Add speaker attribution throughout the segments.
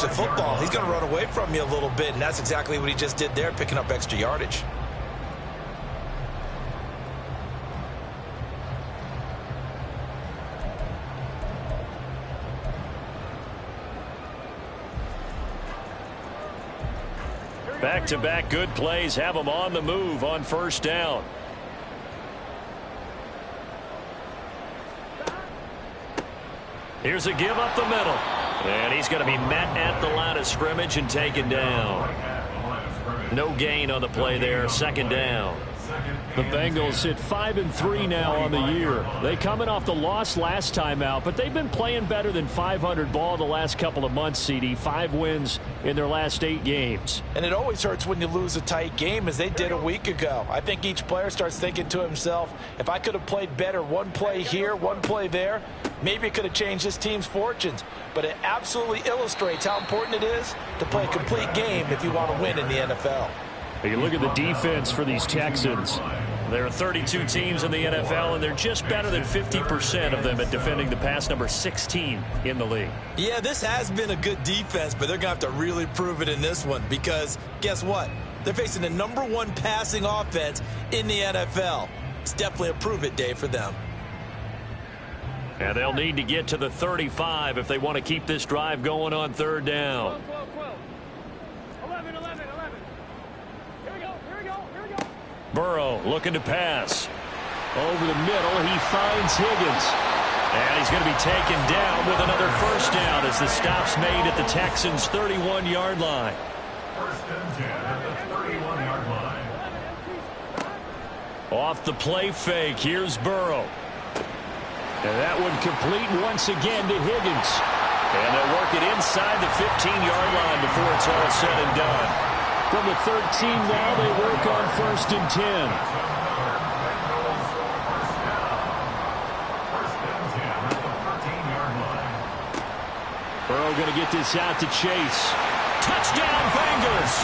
Speaker 1: In football, he's going to run away from you a little bit, and that's exactly what he just did there, picking up extra yardage.
Speaker 2: Back-to-back good plays have them on the move on first down. Here's a give up the middle. And he's going to be met at the line of scrimmage and taken down. No gain on the play there, second down.
Speaker 3: The Bengals sit 5-3 now on the year. They coming off the loss last time out, but they've been playing better than 500 ball the last couple of months, CD. 5 wins in their last 8 games.
Speaker 1: And it always hurts when you lose a tight game, as they did a week ago. I think each player starts thinking to himself, if I could have played better one play here, one play there, maybe it could have changed this team's fortunes. But it absolutely illustrates how important it is to play a complete game if you want to win in the NFL.
Speaker 3: You look at the defense for these Texans.
Speaker 2: There are 32 teams in the NFL, and they're just better than 50% of them at defending the pass, number 16 in the league.
Speaker 1: Yeah, this has been a good defense, but they're going to have to really prove it in this one because guess what? They're facing the #1 passing offense in the NFL. It's definitely a prove-it day for them.
Speaker 2: And they'll need to get to the 35 if they want to keep this drive going on third down.
Speaker 4: 11.
Speaker 2: Burrow looking to pass.
Speaker 3: Over the middle, he finds Higgins.
Speaker 2: And he's going to be taken down with another first down as the stop's made at the Texans' 31-yard line.
Speaker 5: First and 10 at the 31-yard line.
Speaker 2: Off the play fake, here's Burrow.
Speaker 3: And that one complete once again to Higgins.
Speaker 2: And they'll work it inside the 15-yard line before it's all said and done.
Speaker 3: From the 13 now, they work on first and 10. Burrow going to get this out to Chase.
Speaker 2: Touchdown, Bengals!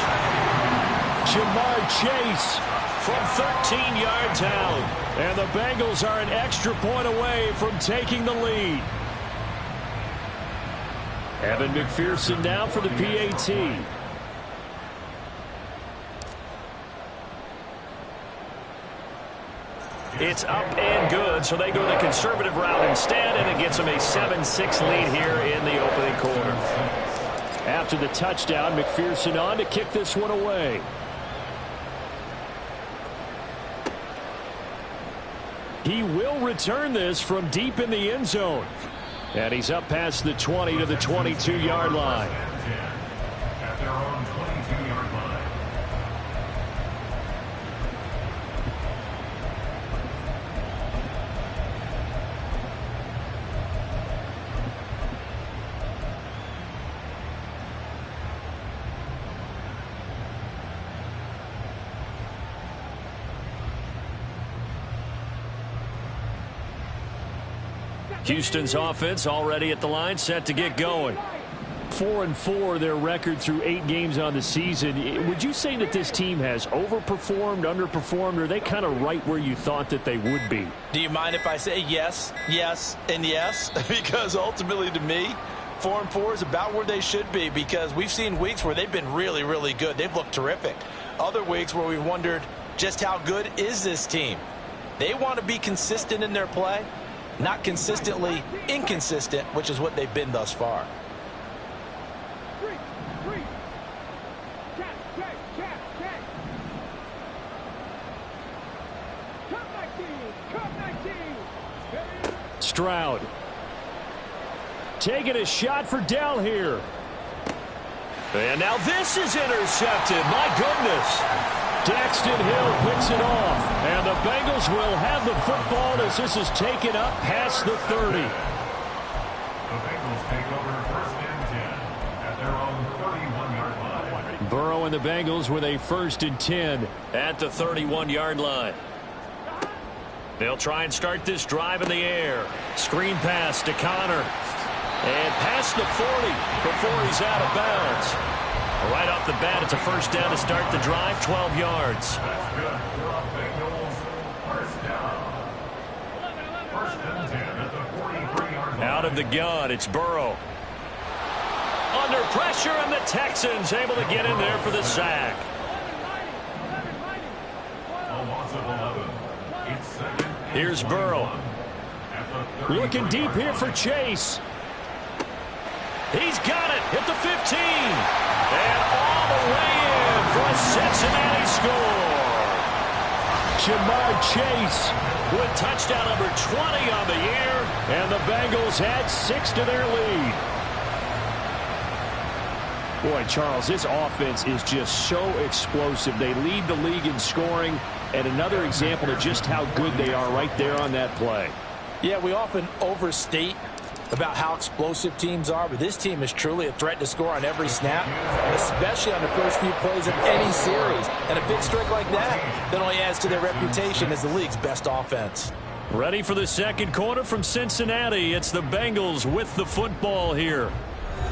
Speaker 3: Jamar Chase
Speaker 2: from 13 yards out.
Speaker 3: And the Bengals are an extra point away from taking the lead. Evan McPherson now for the PAT.
Speaker 2: It's up and good, so they go the conservative route instead, and it gets them a 7-6 lead here in the opening quarter.
Speaker 3: After the touchdown, McPherson on to kick this one away. He will return this from deep in the end zone. And he's up past the 20 to the 22-yard line.
Speaker 5: At their own 22-yard line.
Speaker 2: Houston's offense already at the line, set to get going.
Speaker 3: 4-4 their record through 8 games on the season. Would you say that this team has overperformed, underperformed, or are they kind of right where you thought that they would be?
Speaker 1: Do you mind if I say yes, yes, and yes? Because ultimately to me, 4-4 is about where they should be, because we've seen weeks where they've been really, really good. They've looked terrific. Other weeks where we've wondered just how good is this team. They want to be consistent in their play. Not consistently inconsistent, which is what they've been thus far.
Speaker 3: Stroud taking a shot for Dell here.
Speaker 2: And now this is intercepted. My goodness.
Speaker 3: Daxton Hill picks it off. And the Bengals will have the football as this is taken up past the 30.
Speaker 5: The Bengals take over first and 10 at their own 31-yard line.
Speaker 3: Burrow and the Bengals with a first and 10
Speaker 2: at the 31-yard line. They'll try and start this drive in the air. Screen pass to Connor. And past the 40 before he's out of bounds. Right off the bat, it's a first down to start the drive, 12 yards.
Speaker 5: That's good for the Bengals. First down. First and 10 at the 43-yard line.
Speaker 2: Out of the gun, it's Burrow. Under pressure, and the Texans able to get in there for the sack.
Speaker 5: A loss of 11. It's second and
Speaker 2: Here's Burrow.
Speaker 5: at the
Speaker 3: Looking deep here for Chase.
Speaker 2: He's got it at the 15. And all the way in for a Cincinnati score.
Speaker 3: Jamar Chase.
Speaker 2: With touchdown number 20 on the year.
Speaker 3: And the Bengals add 6 to their lead. Boy, Charles, this offense is just so explosive. They lead the league in scoring, and another example of just how good they are right there on that play.
Speaker 1: Yeah, we often overstate about how explosive teams are, but this team is truly a threat to score on every snap, especially on the first few plays of any series. And a big streak like that only adds to their reputation as the league's best offense.
Speaker 2: Ready for the second quarter from Cincinnati. It's the Bengals with the football here,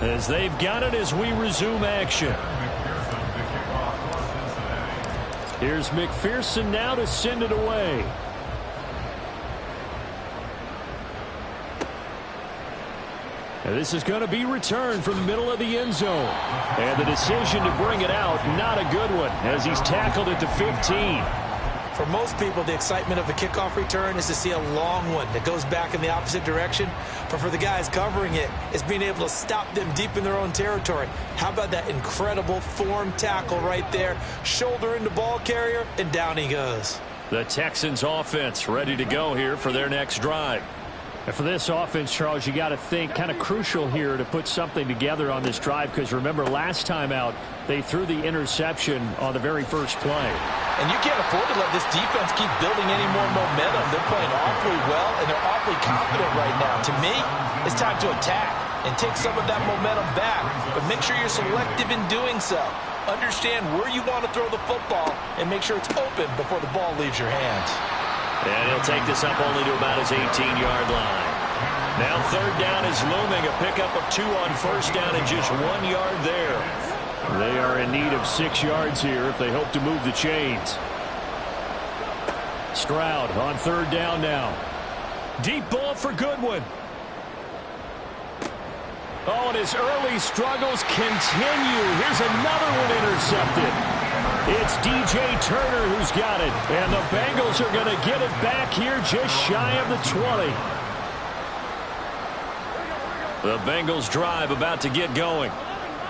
Speaker 2: as they've got it as we resume action.
Speaker 3: Here's McPherson now to send it away. And this is going to be returned from the middle of the end zone. And the decision to bring it out, not a good one, as he's tackled at the 15.
Speaker 1: For most people, the excitement of a kickoff return is to see a long one that goes back in the opposite direction. But for the guys covering it, it's being able to stop them deep in their own territory. How about that incredible form tackle right there? Shoulder into ball carrier, and down he goes.
Speaker 2: The Texans offense ready to go here for their next drive.
Speaker 3: And for this offense, Charles, you got to think kind of crucial here to put something together on this drive, because remember last time out they threw the interception on the very first play.
Speaker 1: And you can't afford to let this defense keep building any more momentum. They're playing awfully well, and they're awfully confident right now. To me, it's time to attack and take some of that momentum back, but make sure you're selective in doing so. Understand where you want to throw the football and make sure it's open before the ball leaves your hands.
Speaker 2: And he'll take this up only to about his 18-yard line. Now third down is looming. A pickup of 2 on first down and just 1 yard there.
Speaker 3: They are in need of 6 yards here if they hope to move the chains. Stroud on third down now.
Speaker 2: Deep ball for Goodwin.
Speaker 3: Oh, and his early struggles continue. Here's another one intercepted. It's DJ Turner who's got it. And the Bengals are going to get it back here just shy of the 20.
Speaker 2: The Bengals drive about to get going.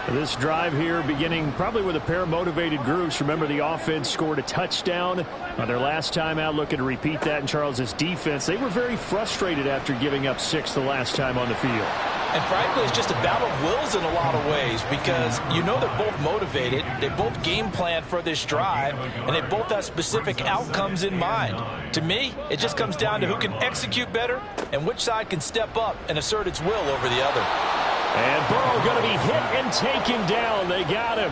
Speaker 3: This drive here beginning probably with a pair of motivated groups. Remember, the offense scored a touchdown on their last time out, looking to repeat that in Charles's defense. They were very frustrated after giving up 6 the last time on the field.
Speaker 1: And frankly, it's just a battle of wills in a lot of ways, because you know they're both motivated, they both game plan for this drive, and they both have specific outcomes in mind. To me, it just comes down to who can execute better and which side can step up and assert its will over the other.
Speaker 3: And Burrow going to be hit and taken down. They got him.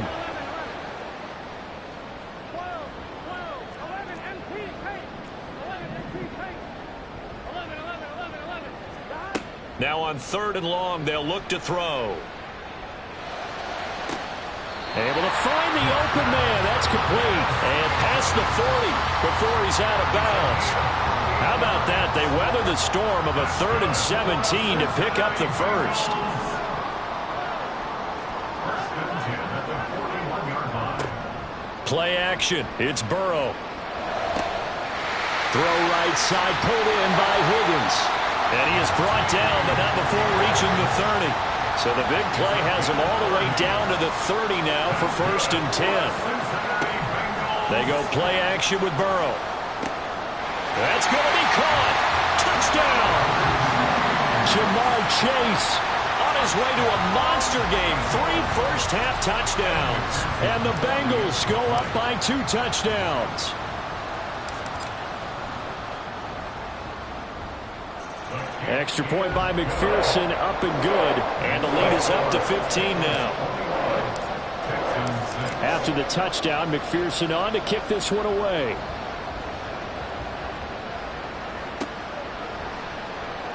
Speaker 4: 12, 11, MP, take. 11, MP, take. 11, 11, 11, 11.
Speaker 2: Now on third and long, they'll look to throw.
Speaker 3: Able to find the open man. That's complete.
Speaker 2: And past the 40 before he's out of bounds. How about that? They weather the storm of a 3rd and 17 to pick up the first. Play action. It's Burrow.
Speaker 3: Throw right side, pulled in by Higgins.
Speaker 2: And he is brought down, but not before reaching the 30. So the big play has him all the way down to the 30 now for 1st and 10. They go play action with Burrow. That's going to be caught. Touchdown.
Speaker 3: Jamar Chase
Speaker 2: On his way to a monster game. 3 first-half touchdowns.
Speaker 3: and the Bengals go up by 2 touchdowns. Extra point by McPherson, up and good.
Speaker 2: And the lead is up to 15 now.
Speaker 3: After the touchdown, McPherson on to kick this one away.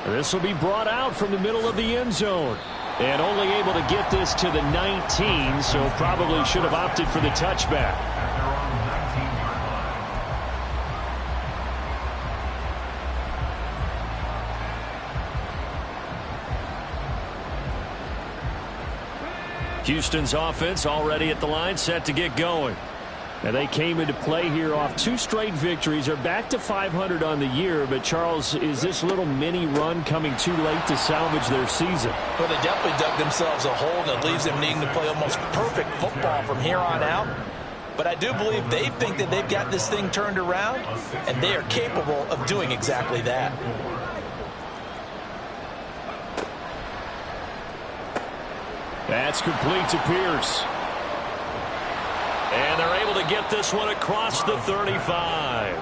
Speaker 3: This will be brought out from the middle of the end zone. And only able to get this to the 19, so probably should have opted for the touchback.
Speaker 2: Houston's offense already at the line, set to get going.
Speaker 3: Now they came into play here off 2 straight victories. They're back to 500 on the year. But, Charles, is this little mini run coming too late to salvage their season?
Speaker 1: Well, they definitely dug themselves a hole that leaves them needing to play almost perfect football from here on out. But I do believe they think that they've got this thing turned around, and they are capable of doing exactly that.
Speaker 3: That's complete to Pierce.
Speaker 2: And they're able to get this one across the 35.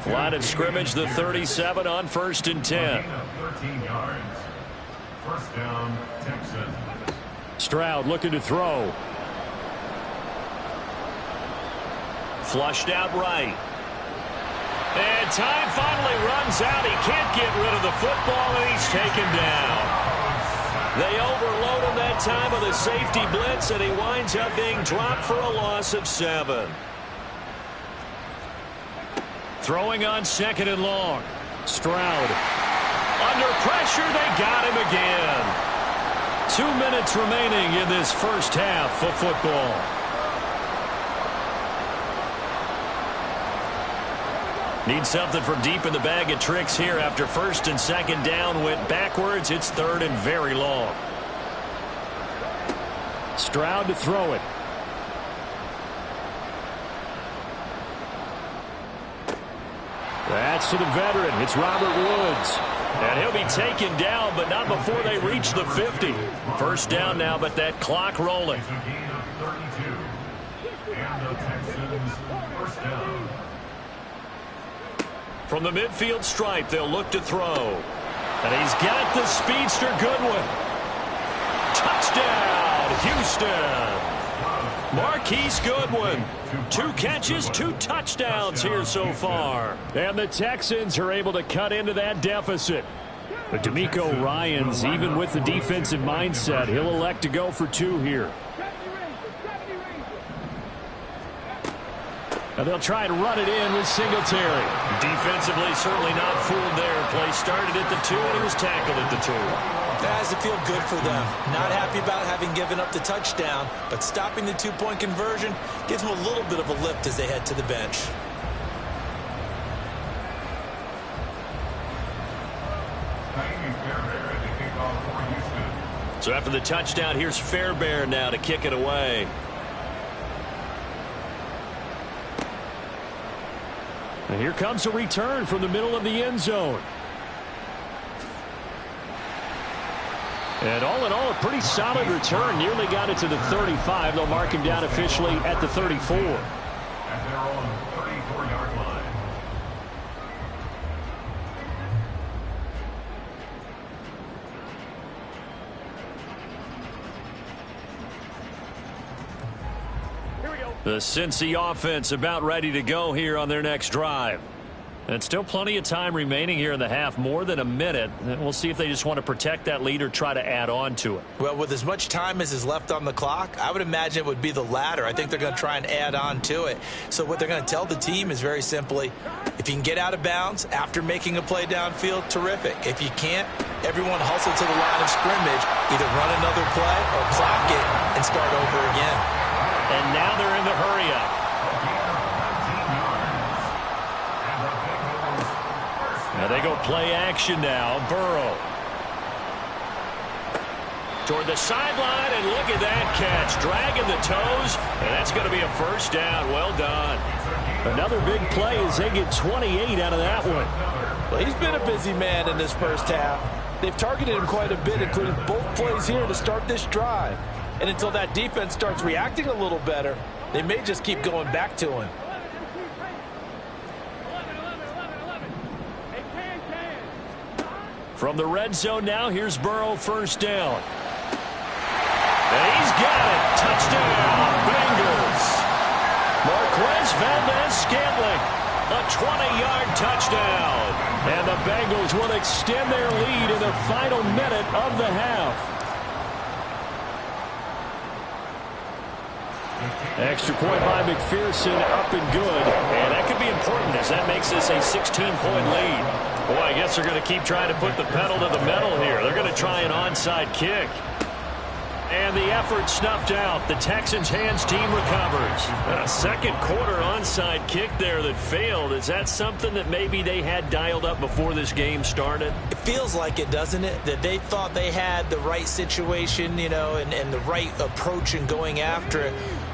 Speaker 2: Line of scrimmage, the 37 on 1st and 10.
Speaker 5: 13 yards. First down, Texans.
Speaker 3: Stroud looking to throw.
Speaker 2: Flushed out right. And time finally runs out. He can't get rid of the football, and he's taken down. They overload him that time with a safety blitz, and he winds up being dropped for a loss of 7. Throwing on 2nd and long. Stroud. Under pressure, they got him again. 2 minutes remaining in this first half of football. Need something from deep in the bag of tricks here after 1st and 2nd down went backwards. It's 3rd and very long.
Speaker 3: Stroud to throw it. That's to the veteran. It's Robert Woods.
Speaker 2: And he'll be taken down, but not before they reach the 50. First down now, but that clock rolling.
Speaker 5: It's a gain of 32. And the Texans first down.
Speaker 2: From the midfield stripe, they'll look to throw. And he's got the speedster Goodwin. Touchdown, Houston. Marquise Goodwin. 2 catches, 2 touchdowns here so far.
Speaker 3: And the Texans are able to cut into that deficit. But DeMeco Ryans, even with the defensive mindset, he'll elect to go for 2 here. And they'll try and run it in with Singletary.
Speaker 2: Defensively, certainly not fooled there. Play started at the 2, and he was tackled at the 2.
Speaker 1: That has to feel good for them. Not happy about having given up the touchdown, but stopping the 2-point conversion gives them a little bit of a lift as they head to the bench.
Speaker 2: So after the touchdown, here's Fairbairn now to kick it away.
Speaker 3: And here comes a return from the middle of the end zone. And all in all, a pretty solid return. Nearly got it to the 35. They'll mark him down officially at the 34.
Speaker 5: At their own 34-yard line.
Speaker 2: The Cincy offense about ready to go here on their next drive. And still plenty of time remaining here in the half, more than a minute. And we'll see if they just want to protect that lead or try to add on to it.
Speaker 1: Well, with as much time as is left on the clock, I would imagine it would be the latter. I think they're going to try and add on to it. So what they're going to tell the team is very simply, if you can get out of bounds after making a play downfield, terrific. If you can't, everyone hustle to the line of scrimmage, either run another play or clock it and start over again.
Speaker 2: And now they're in the hurry-up. Now they go play action now. Burrow. Toward the sideline, and look at that catch. Dragging the toes, and that's going to be a first down. Well done.
Speaker 3: Another big play as they get 28 out of that one.
Speaker 1: Well, he's been a busy man in this first half. They've targeted him quite a bit, including both plays here to start this drive. And until that defense starts reacting a little better, they may just keep going back to him.
Speaker 2: From the red zone now, here's Burrow, first down. And he's got it. Touchdown, Bengals. Marquez Valdez-Scantling, a 20-yard touchdown.
Speaker 3: And the Bengals will extend their lead in the final minute of the half. Extra point by McPherson, up and good.
Speaker 2: And that could be important as that makes this a 16-point lead. Boy, I guess they're going to keep trying to put the pedal to the metal here. They're going to try an onside kick. And the effort snuffed out. The Texans' hands team recovers. A second quarter onside kick there that failed. Is that something that maybe they had dialed up before this game started?
Speaker 1: It feels like it, doesn't it? That they thought they had the right situation, you know, and the right approach in going after it.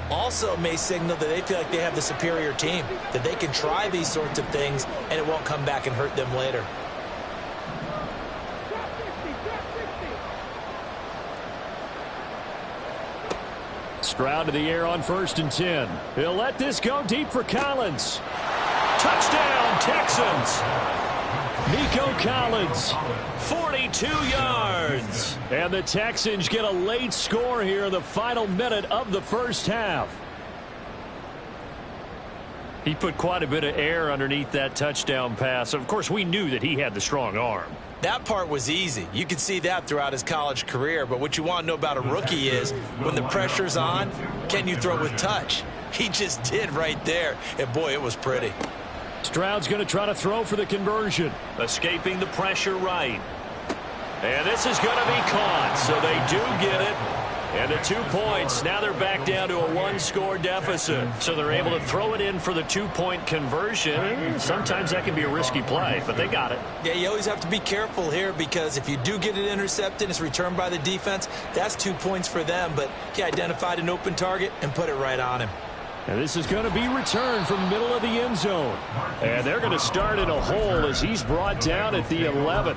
Speaker 1: Also may signal that they feel like they have the superior team, that they can try these sorts of things and it won't come back and hurt them later.
Speaker 3: Stroud to the air on 1st and 10. He'll let this go deep for Collins.
Speaker 2: Touchdown, Texans!
Speaker 3: Nico Collins.
Speaker 2: 42 yards.
Speaker 3: And the Texans get a late score here in the final minute of the first half.
Speaker 2: He put quite a bit of air underneath that touchdown pass. Of course, we knew that he had the strong arm.
Speaker 1: That part was easy. You could see that throughout his college career. But what you want to know about a rookie is when the pressure's on, can you throw with touch? He just did right there. And, boy, it was pretty.
Speaker 3: Stroud's going to try to throw for the conversion.
Speaker 2: Escaping the pressure right. And this is going to be caught. So they do get it. And the 2 points, now they're back down to a one-score deficit. So they're able to throw it in for the two-point conversion. Sometimes that can be a risky play, but they got it.
Speaker 1: Yeah, you always have to be careful here because if you do get it intercepted, it's returned by the defense, that's 2 points for them. But he identified an open target and put it right on him.
Speaker 3: And this is going to be returned from middle of the end zone. And they're going to start in a hole as he's brought down at the 11.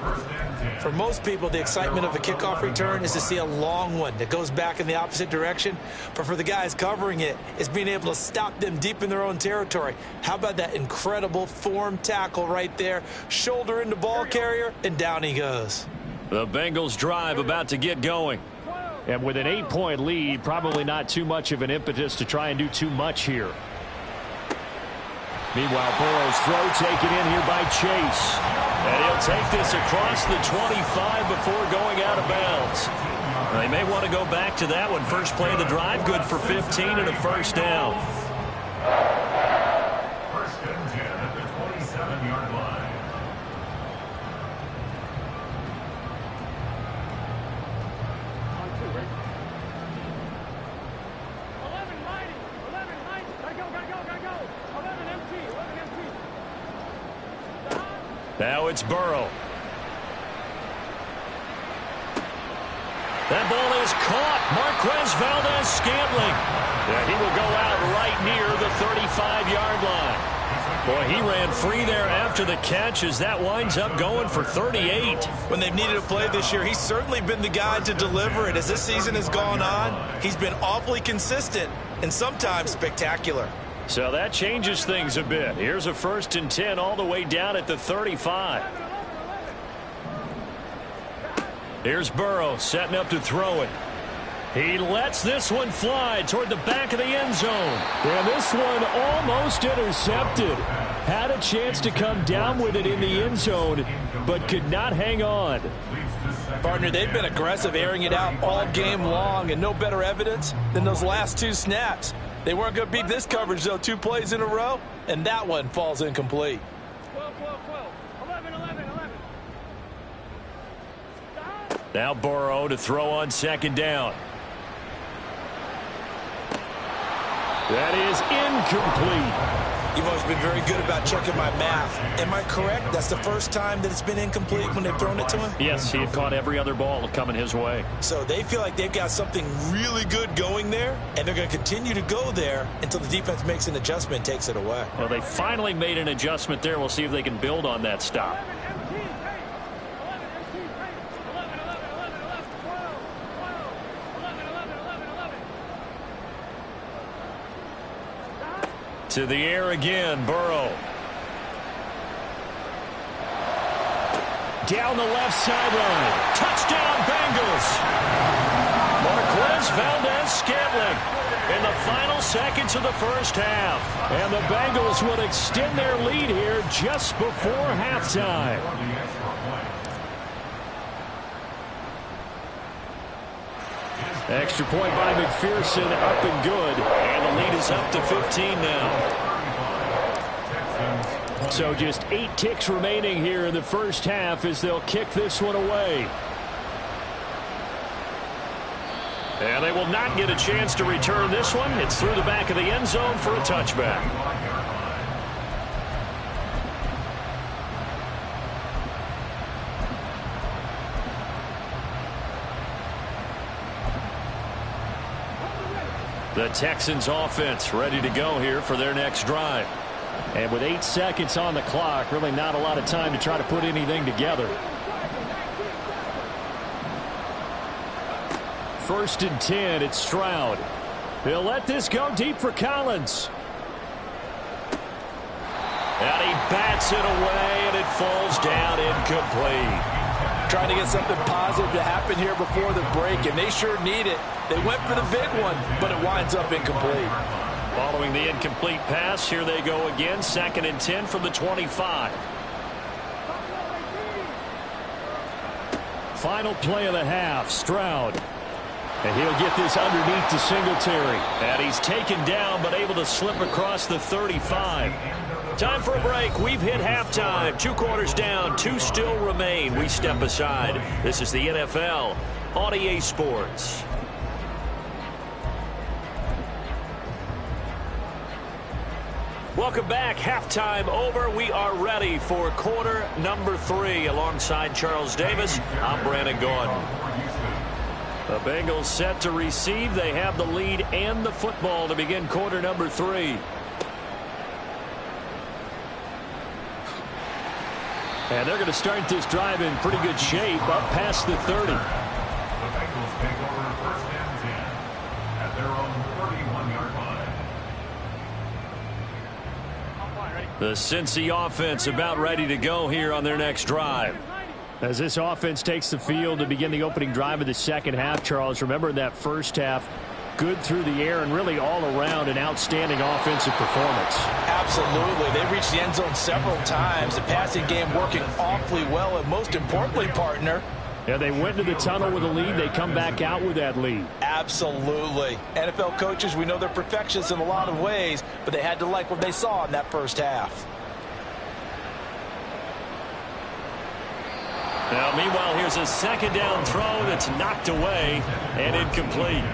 Speaker 1: For most people, the excitement of a kickoff return is to see a long one that goes back in the opposite direction. But for the guys covering it, it's being able to stop them deep in their own territory. How about that incredible form tackle right there? Shoulder into ball carrier, and down he goes.
Speaker 2: The Bengals drive about to get going.
Speaker 3: And with an 8-point lead, probably not too much of an impetus to try and do too much here. Meanwhile, Burrow's throw taken in here by Chase.
Speaker 2: And he'll take this across the 25 before going out of bounds. They may want to go back to that one. First play of the drive, good for 15 and a first down.
Speaker 5: 1st and 10 at the 27-yard line.
Speaker 2: Now it's Burrow. That ball is caught. Marquez Valdes-Scantling. Yeah, he will go out right near the 35-yard line. Boy, he ran free there after the catch as that winds up going for 38.
Speaker 1: When they've needed a play this year, he's certainly been the guy to deliver it. As this season has gone on, he's been awfully consistent and sometimes spectacular.
Speaker 3: So that changes things a bit. Here's a 1st and 10 all the way down at the 35.
Speaker 2: Here's Burrow setting up to throw it.
Speaker 3: He lets this one fly toward the back of the end zone. And this one almost intercepted. Had a chance to come down with it in the end zone, but could not hang on.
Speaker 1: Partner, they've been aggressive, airing it out all game long, and no better evidence than those last 2 snaps. They weren't going to beat this coverage, though, 2 plays in a row, and that one falls incomplete.
Speaker 4: 12, 12, 12. 11, 11, 11.
Speaker 2: Now Burrow to throw on 2nd down.
Speaker 3: That is incomplete.
Speaker 1: You've always been very good about checking my math. Am I correct? That's the first time that it's been incomplete when they've thrown it to him?
Speaker 3: Yes, he had caught every other ball coming his way.
Speaker 1: So they feel like they've got something really good going there, and they're going to continue to go there until the defense makes an adjustment and takes it away.
Speaker 3: Well, they finally made an adjustment there. We'll see if they can build on that stop.
Speaker 4: 11 empty pace. 11, 11, 11, 11, 12, 12, 11, 11, 11, 11.
Speaker 2: To the air again, Burrow.
Speaker 3: Down the left sideline.
Speaker 2: Touchdown, Bengals. Marquez Valdes-Scantling in the final seconds of the first half.
Speaker 3: And the Bengals would extend their lead here just before halftime. Extra point by McPherson, up and good.
Speaker 2: And the lead is up to 15 now.
Speaker 3: So just 8 ticks remaining here in the first half as they'll kick this one away.
Speaker 2: And they will not get a chance to return this one. It's through the back of the end zone for a touchback. The Texans offense ready to go here for their next drive.
Speaker 3: And with 8 seconds on the clock, really not a lot of time to try to put anything together. 1st and 10, it's Stroud. He'll let this go deep for Collins.
Speaker 2: And he bats it away, and it falls down incomplete.
Speaker 1: Trying to get something positive to happen here before the break, and they sure need it. They went for the big one, but it winds up incomplete.
Speaker 2: Following the incomplete pass, here they go again. 2nd and 10 from the 25.
Speaker 3: Final play of the half, Stroud. And he'll get this underneath to Singletary.
Speaker 2: And he's taken down, but able to slip across the 35. Time for a break. We've hit halftime. 2 quarters down, 2 still remain. We step aside. This is the NFL on EA Sports. Welcome back. Halftime over. We are ready for quarter number 3. Alongside Charles Davis, I'm Brandon Gaudin. The Bengals set to receive. They have the lead and the football to begin quarter number 3.
Speaker 3: And they're going to start this drive in pretty good shape up past the 30.
Speaker 5: The Bengals take over 1st and 10 at their own 31-yard line.
Speaker 2: The Cincy offense about ready to go here on their next drive.
Speaker 3: As this offense takes the field to begin the opening drive of the second half, Charles, remember that first half, good through the air and really all around an outstanding offensive performance.
Speaker 1: Absolutely. They reached the end zone several times. The passing game working awfully well, and most importantly, partner,
Speaker 3: Yeah, they went to the tunnel with a lead. They come back out with that lead.
Speaker 1: absolutely. NFL coaches, we know they're perfectionists in a lot of ways, but they had to like what they saw in that first half.
Speaker 2: Now, meanwhile, here's a 2nd down throw that's knocked away and incomplete.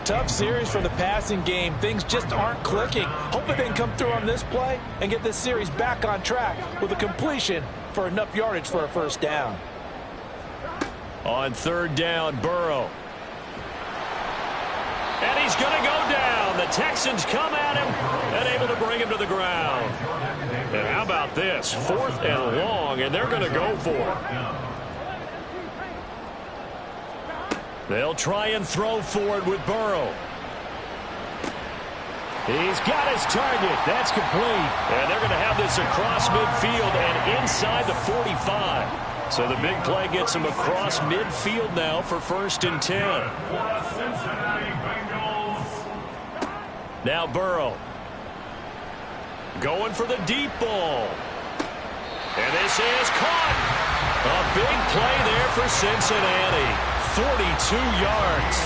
Speaker 1: Tough series for the passing game. Things just aren't clicking. Hopefully they can come through on this play and get this series back on track with a completion for enough yardage for a 1st down.
Speaker 2: On 3rd down, Burrow. And he's going to go down. The Texans come at him and able to bring him to the ground. And how about this? 4th and long, and they're going to go for it. They'll try and throw forward with Burrow.
Speaker 3: He's got his target. That's complete.
Speaker 2: And they're going to have this across midfield and inside the 45. So the big play gets him across midfield now for 1st and 10. Now Burrow. Going for the deep ball. And this is caught. A big play there for Cincinnati. 42 yards.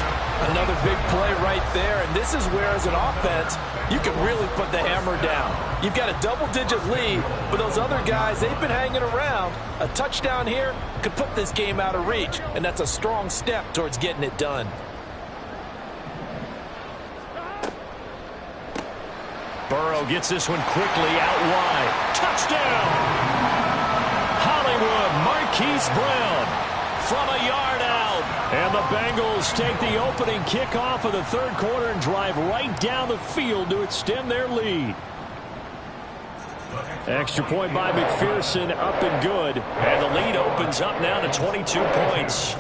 Speaker 1: Another big play right there, and this is where, as an offense, you can really put the hammer down. You've got a double-digit lead, but those other guys, they've been hanging around. A touchdown here could put this game out of reach, and that's a strong step towards getting it done.
Speaker 2: Burrow gets this one quickly out wide. Touchdown! Hollywood, Marquise Brown from a yard out.
Speaker 3: And the Bengals take the opening kickoff of the 3rd quarter and drive right down the field to extend their lead. Extra point by McPherson, up and good.
Speaker 2: And the lead opens up now to 22 points.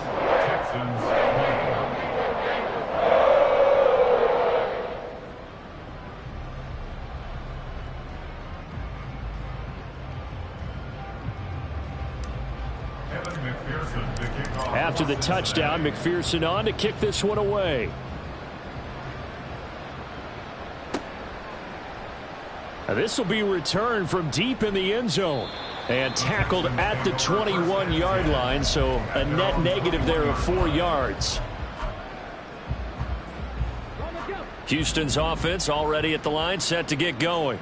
Speaker 3: After the touchdown, McPherson on to kick this one away. This will be returned from deep in the end zone and tackled at the 21-yard line, so a net negative there of 4 yards.
Speaker 2: Houston's offense already at the line, set to get going.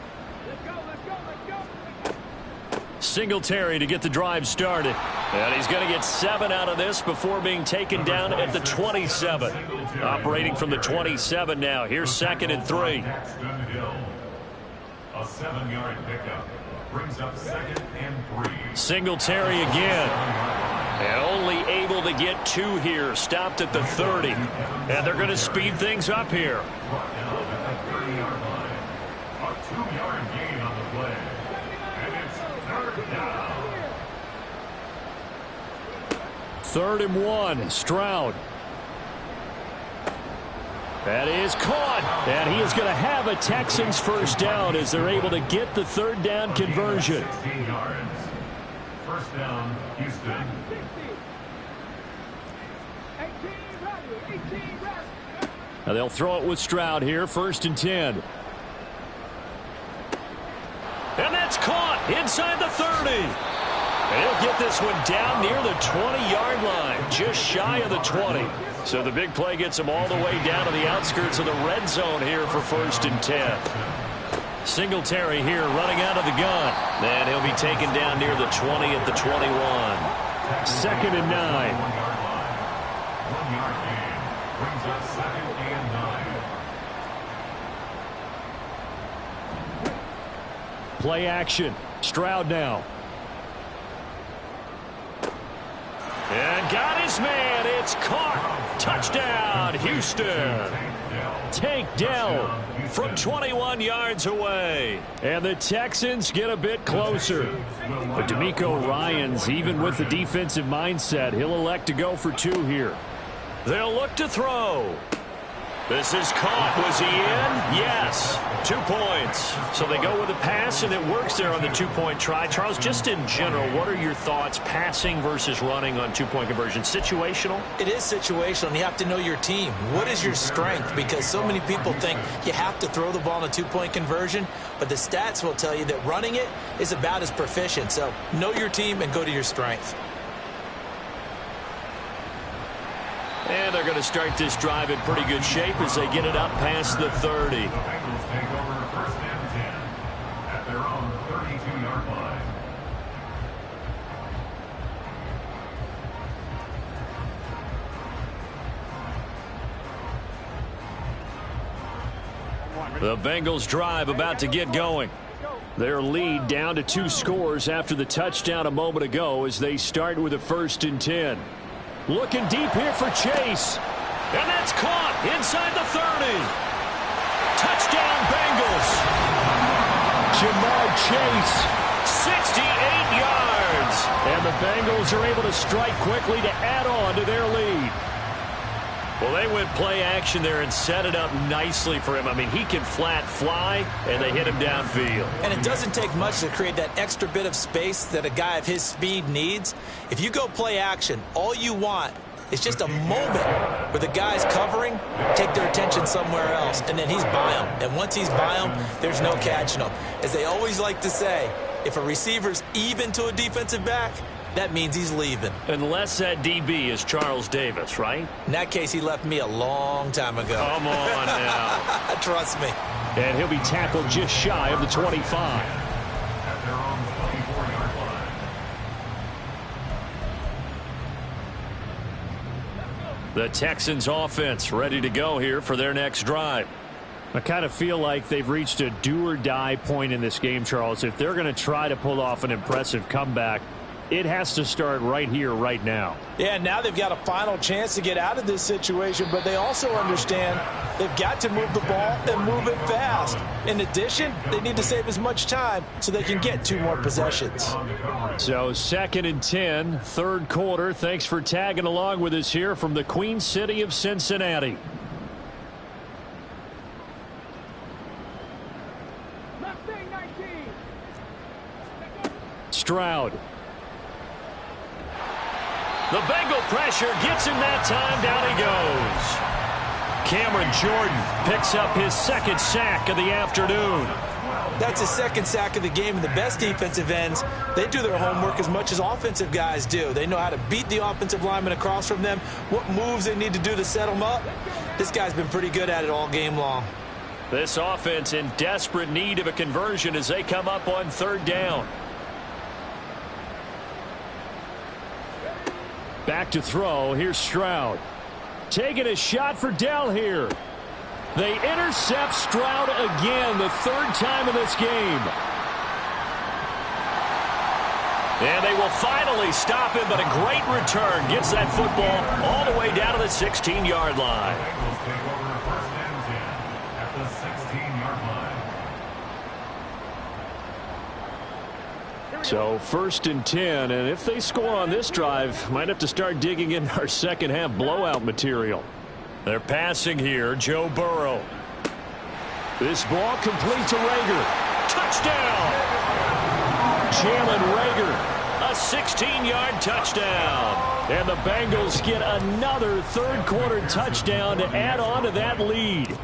Speaker 2: Singletary to get the drive started. And he's going to get 7 out of this before being taken down at the 27. Operating from the 27 now. Here's 2nd and 3.
Speaker 5: A 7-yard pickup brings up 2nd and 3.
Speaker 2: Singletary again. And only able to get 2 here. Stopped at the 30. And they're going to speed things up here.
Speaker 5: Brought down at the 30-yard line. A 2-yard gain on the play. And it's 3rd down.
Speaker 3: 3rd and 1. Stroud. That is caught. And he is going to have a Texans first down as they're able to get the 3rd down conversion.
Speaker 5: 16 yards. First down, Houston.
Speaker 4: 18 ready.
Speaker 3: Now they'll throw it with Stroud here. 1st and 10.
Speaker 2: And that's caught inside the 30. And he'll get this one down near the 20-yard line, just shy of the 20. So the big play gets him all the way down to the outskirts of the red zone here for 1st and 10. Singletary here running out of the gun. And he'll be taken down near the 20 at the 21.
Speaker 3: 2nd and 9.
Speaker 5: 1-yard gain brings up 2nd and 9.
Speaker 3: Play action. Stroud now.
Speaker 2: And got his man. It's caught. Touchdown, Houston.
Speaker 3: Tank Dell.
Speaker 2: From 21 yards away.
Speaker 3: And the Texans get a bit closer. But DeMeco Ryans, even with the defensive mindset, he'll elect to go for 2 here.
Speaker 2: They'll look to throw. This is caught. Was he in? Yes. 2 points. So they go with a pass, and it works there on the 2-point try. Charles, just in general, what are your thoughts passing versus running on 2-point conversion? Situational?
Speaker 1: It is situational, and you have to know your team. What is your strength? Because so many people think you have to throw the ball in a 2-point conversion, but the stats will tell you that running it is about as proficient. So know your team and go to your strength.
Speaker 2: And they're going to start this drive in pretty good shape as they get it up past the 30.
Speaker 5: The Bengals take over 1st and 10 at their own 32-yard line.
Speaker 2: The Bengals drive about to get going.
Speaker 3: Their lead down to 2 scores after the touchdown a moment ago as they start with a 1st and 10. Looking deep here for Chase.
Speaker 2: And that's caught inside the 30. Touchdown, Bengals.
Speaker 3: Jamar Chase.
Speaker 2: 68 yards.
Speaker 3: And the Bengals are able to strike quickly to add on to their lead.
Speaker 2: Well, they went play action there and set it up nicely for him. I mean, he can flat fly, and they hit him downfield.
Speaker 1: And it doesn't take much to create that extra bit of space that a guy of his speed needs. If you go play action, all you want is just a moment where the guy's covering, take their attention somewhere else, and then he's by him. And once he's by him, there's no catching him. As they always like to say, if a receiver's even to a defensive back, that means he's leaving.
Speaker 2: Unless that DB is Charles Davis, right?
Speaker 1: In that case, he left me a long time ago.
Speaker 2: Come on now.
Speaker 1: Trust me.
Speaker 3: And he'll be tackled just shy of the 25.
Speaker 5: At their own 24-yard line.
Speaker 2: The Texans offense ready to go here for their next drive.
Speaker 3: I kind of feel like they've reached a do-or-die point in this game, Charles. If they're going to try to pull off an impressive comeback, it has to start right here, right now.
Speaker 1: Yeah, now they've got a final chance to get out of this situation, but they also understand they've got to move the ball and move it fast. In addition, they need to save as much time so they can get 2 more possessions.
Speaker 3: So 2nd and 10, 3rd quarter. Thanks for tagging along with us here from the Queen City of Cincinnati.
Speaker 4: Mustang 19.
Speaker 3: Stroud.
Speaker 2: The Bengal pressure gets him that time. Down he goes. Cameron Jordan picks up his 2nd sack of the afternoon.
Speaker 1: That's his 2nd sack of the game, and the best defensive ends, they do their homework as much as offensive guys do. They know how to beat the offensive lineman across from them, what moves they need to do to set them up. This guy's been pretty good at it all game long.
Speaker 2: This offense in desperate need of a conversion as they come up on 3rd down.
Speaker 3: Back to throw. Here's Stroud. Taking a shot for Dell here. They intercept Stroud again, the third time in this game. And they will finally stop him, but a great return. Gets that football all the way down to the 16-yard line.
Speaker 5: Bengals take over first and 10 at the 16-yard line.
Speaker 3: So first and 10, and if they score on this drive, might have to start digging in our second half blowout material. They're passing here, Joe Burrow. This ball complete to Rager. Touchdown! Jalen Rager, a 16-yard touchdown. And the Bengals get another third-quarter touchdown to add on to that lead.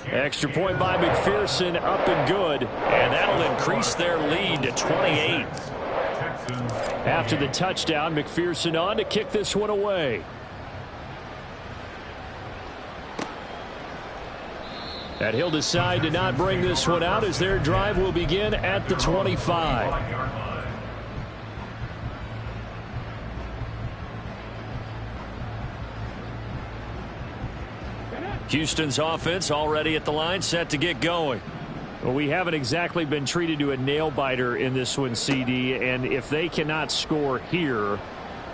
Speaker 3: Extra point by McPherson, up and good. And that'll increase their lead to 28. After the touchdown, McPherson on to kick this one away. And he'll decide to not bring this one out as their drive will begin at the 25. Houston's offense already at the line, set to get going. Well, we haven't exactly been treated to a nail-biter in this one, CD, and if they cannot score here,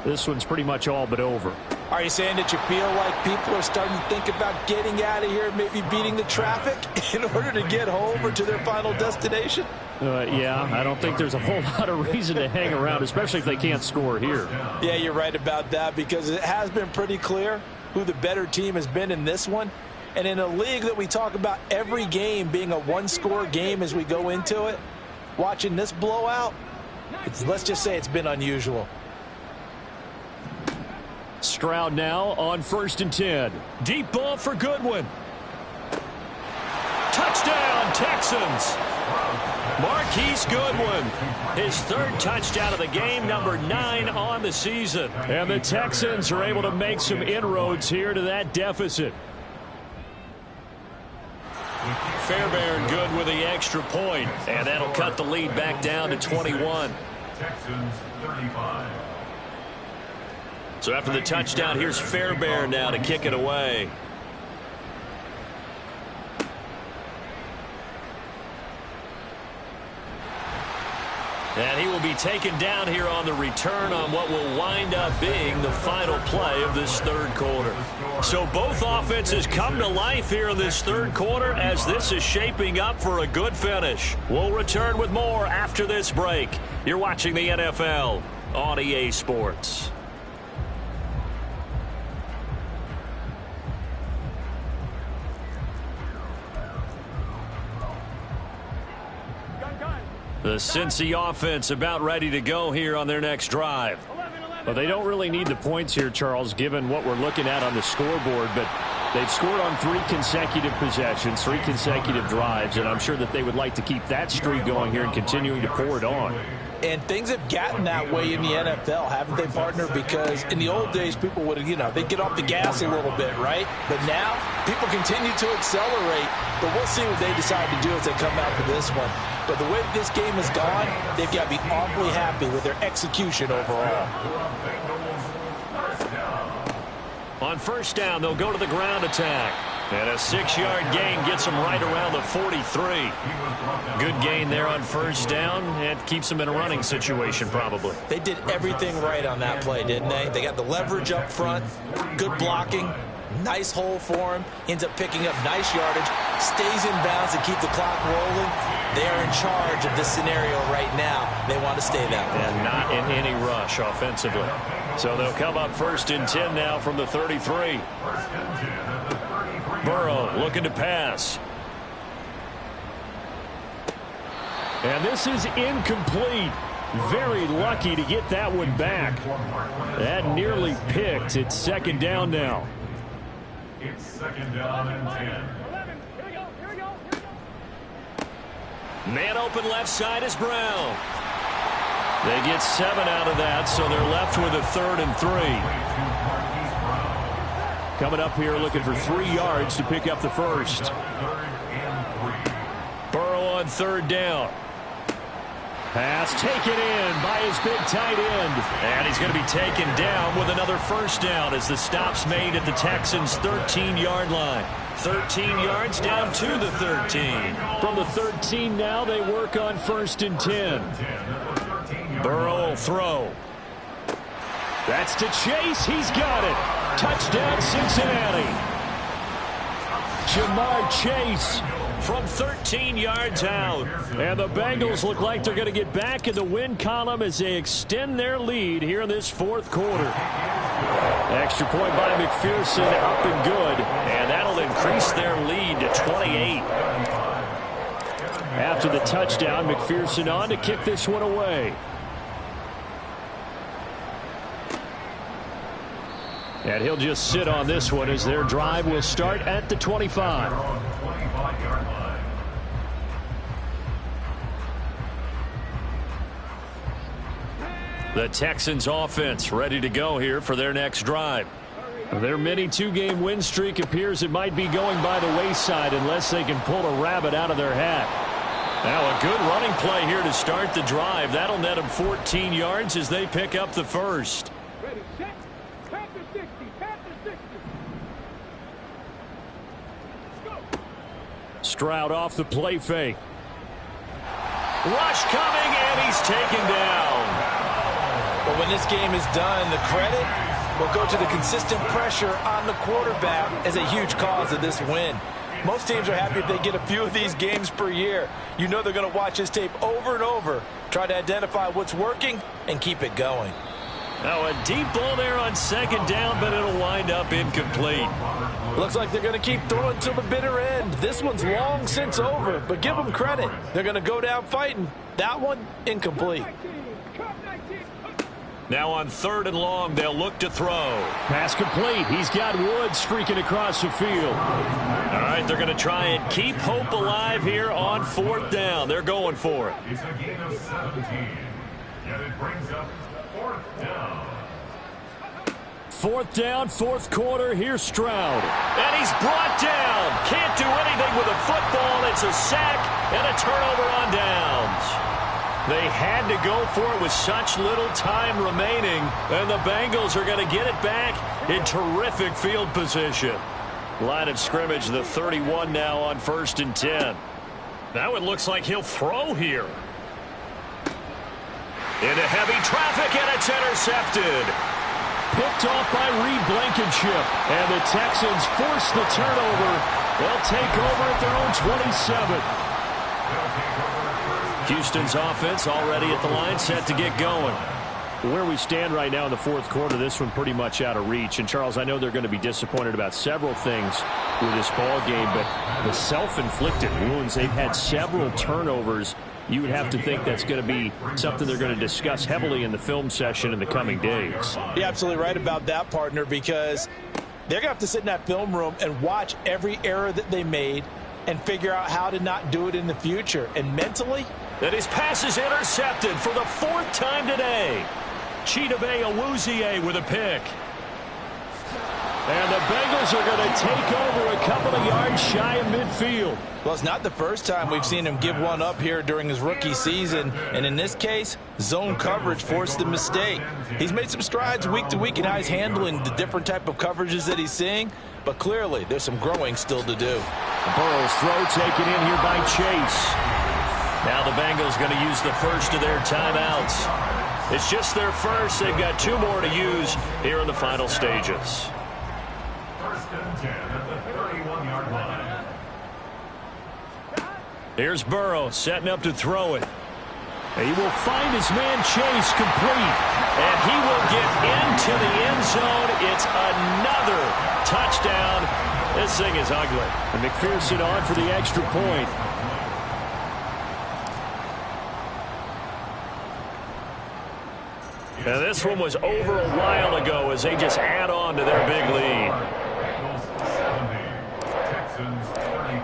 Speaker 3: this one's pretty much all but over.
Speaker 1: Are you saying that you feel like people are starting to think about getting out of here, maybe beating the traffic in order to get home or to their final destination?
Speaker 3: Yeah, I don't think there's a whole lot of reason to hang around, especially if they can't score here.
Speaker 1: Yeah, you're right about that, because it has been pretty clear who the better team has been in this one. And in a league that we talk about every game being a one-score game as we go into it, watching this blowout, let's just say it's been unusual.
Speaker 3: Stroud now on first and 10. Deep ball for Goodwin. Touchdown, Texans. Marquise Goodwin, his third touchdown of the game, number 9 on the season. And the Texans are able to make some inroads here to that deficit. Fairbairn good with the extra point, and that'll cut the lead back down to 21.
Speaker 5: Texans 35.
Speaker 2: So after the touchdown, here's Fairbairn now to kick it away. And he will be taken down here on the return on what will wind up being the final play of this third quarter. So both offenses come to life here in this third quarter as this is shaping up for a good finish. We'll return with more after this break. You're watching the NFL on EA Sports. The Cincy offense about ready to go here on their next drive. Well, they don't really need the points here, Charles, given what we're looking at on the scoreboard, but they've scored on 3 consecutive possessions, 3 consecutive drives, and I'm sure that they would like to keep that streak going here and continuing to pour it on.
Speaker 1: And things have gotten that way in the NFL, haven't they, partner? Because in the old days, people would, they'd get off the gas a little bit, right? But now, people continue to accelerate. But we'll see what they decide to do as they come out for this one. But the way that this game has gone, they've got to be awfully happy with their execution overall.
Speaker 2: On first down, they'll go to the ground attack. And a 6-yard gain gets them right around the 43. Good gain there on first down. And keeps them in a running situation, probably.
Speaker 1: They did everything right on that play, didn't they? They got the leverage up front, good blocking, nice hole for him, ends up picking up nice yardage, stays in bounds to keep the clock rolling. They are in charge of this scenario right now. They want to stay that way.
Speaker 2: And not in any rush offensively. So they'll come up first and 10 now from the 33. Burrow looking to pass.
Speaker 3: And this is incomplete. Very lucky to get that one back. That nearly picked. It's second down now.
Speaker 5: It's second down and 10.
Speaker 4: 11. Here we go.
Speaker 2: Man open left side is Brown. They get 7 out of that, so they're left with a 3rd and 3.
Speaker 3: Coming up here looking for 3 yards to pick up the first.
Speaker 2: Burrow on 3rd down.
Speaker 3: Pass taken in by his big tight end.
Speaker 2: And he's going to be taken down with another first down as the stop's made at the Texans' 13-yard line. 13 yards down to the 13.
Speaker 3: From the 13 now, they work on 1st and 10.
Speaker 2: Burrow will throw.
Speaker 3: That's to Chase. He's got it. Touchdown, Cincinnati. Jamar Chase
Speaker 2: from 13 yards out.
Speaker 3: And the Bengals look like they're going to get back in the win column as they extend their lead here in this 4th quarter. Extra point by McPherson, up and good.
Speaker 2: And that'll increase their lead to 28.
Speaker 3: After the touchdown, McPherson on to kick this one away. And he'll just sit on this one as their drive will start at the 25.
Speaker 2: The Texans offense ready to go here for their next drive.
Speaker 3: Their mini 2-game win streak appears it might be going by the wayside unless they can pull a rabbit out of their hat.
Speaker 2: Now a good running play here to start the drive. That'll net them 14 yards as they pick up the first.
Speaker 4: Ready, set, tap the 60, tap the 60. Let's go.
Speaker 3: Stroud off the play fake.
Speaker 2: Rush coming, and he's taken down.
Speaker 1: But when this game is done, the credit will go to the consistent pressure on the quarterback as a huge cause of this win. Most teams are happy if they get a few of these games per year. You know they're going to watch this tape over and over, try to identify what's working, and keep it going.
Speaker 2: Now a deep ball there on 2nd down, but it'll wind up incomplete.
Speaker 1: Looks like they're going to keep throwing till the bitter end. This one's long since over, but give them credit. They're going to go down fighting. That one, incomplete.
Speaker 2: Now on 3rd and long, they'll look to throw.
Speaker 3: Pass complete. He's got Woods streaking across the field.
Speaker 2: All right, they're going to try and keep hope alive here on 4th down. They're going for it.
Speaker 5: It's a gain of 17, and it brings up 4th down.
Speaker 3: 4th down, 4th quarter. Here's Stroud.
Speaker 2: And he's brought down. Can't do anything with a football. It's a sack and a turnover on downs. They had to go for it with such little time remaining, and the Bengals are going to get it back in terrific field position. Line of scrimmage, the 31 now on 1st and 10. Now it looks like he'll throw here. Into heavy traffic, and it's intercepted.
Speaker 3: Picked off by Reed Blankenship, and the Texans force the turnover. They'll take over at their own 27.
Speaker 2: Houston's offense already at the line, set to get going.
Speaker 3: Where we stand right now in the 4th quarter, this one pretty much out of reach. And, Charles, I know they're going to be disappointed about several things with this ball game, but the self-inflicted wounds, they've had several turnovers. You would have to think that's going to be something they're going to discuss heavily in the film session in the coming days.
Speaker 1: You're absolutely right about that, partner, because they're going to have to sit in that film room and watch every error that they made and figure out how to not do it in the future. And mentally,
Speaker 2: and his pass is intercepted for the 4th time today. Chidobe Awuzie with a pick.
Speaker 3: And the Bengals are going to take over a couple of yards shy of midfield.
Speaker 1: Well, it's not the first time we've seen him give one up here during his rookie season. And in this case, zone coverage forced the mistake. He's made some strides week to week in how he's handling the different type of coverages that he's seeing. But clearly, there's some growing still to do.
Speaker 3: Burrow's throw taken in here by Chase.
Speaker 2: Now the Bengals going to use the first of their timeouts. It's just their first. They've got 2 more to use here in the final stages.
Speaker 5: 1st and 10 at the 31-yard line.
Speaker 2: Here's Burrow setting up to throw it.
Speaker 3: He will find his man Chase complete.
Speaker 2: And he will get into the end zone. It's another touchdown. This thing is ugly.
Speaker 3: And McPherson on for the extra point.
Speaker 2: Now this one was over a while ago as they just add on to their big lead.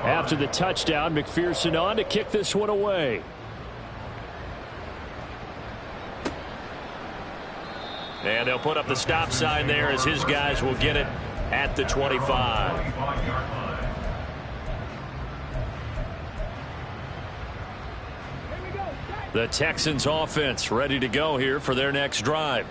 Speaker 3: After the touchdown, McPherson on to kick this one away.
Speaker 2: And they'll put up the stop sign there as his guys will get it at the 25.
Speaker 4: Here we go.
Speaker 2: The Texans offense ready to go here for their next drive.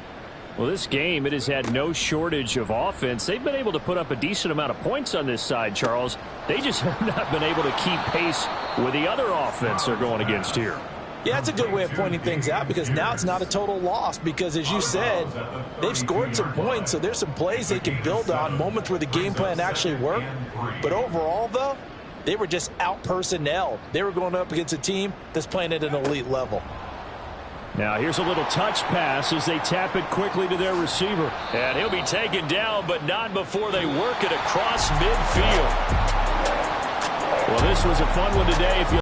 Speaker 3: Well, this game, it has had no shortage of offense. They've been able to put up a decent amount of points on this side, Charles. They just have not been able to keep pace with the other offense they're going against here.
Speaker 1: Yeah, that's a good way of pointing things out because now it's not a total loss because, as you said, they've scored some points, so there's some plays they can build on, moments where the game plan actually worked. But overall, though, they were just out-personnelled. They were going up against a team that's playing at an elite level.
Speaker 3: Now, here's a little touch pass as they tap it quickly to their receiver.
Speaker 2: And he'll be taken down, but not before they work it across midfield.
Speaker 3: Well, this was a fun one today. If you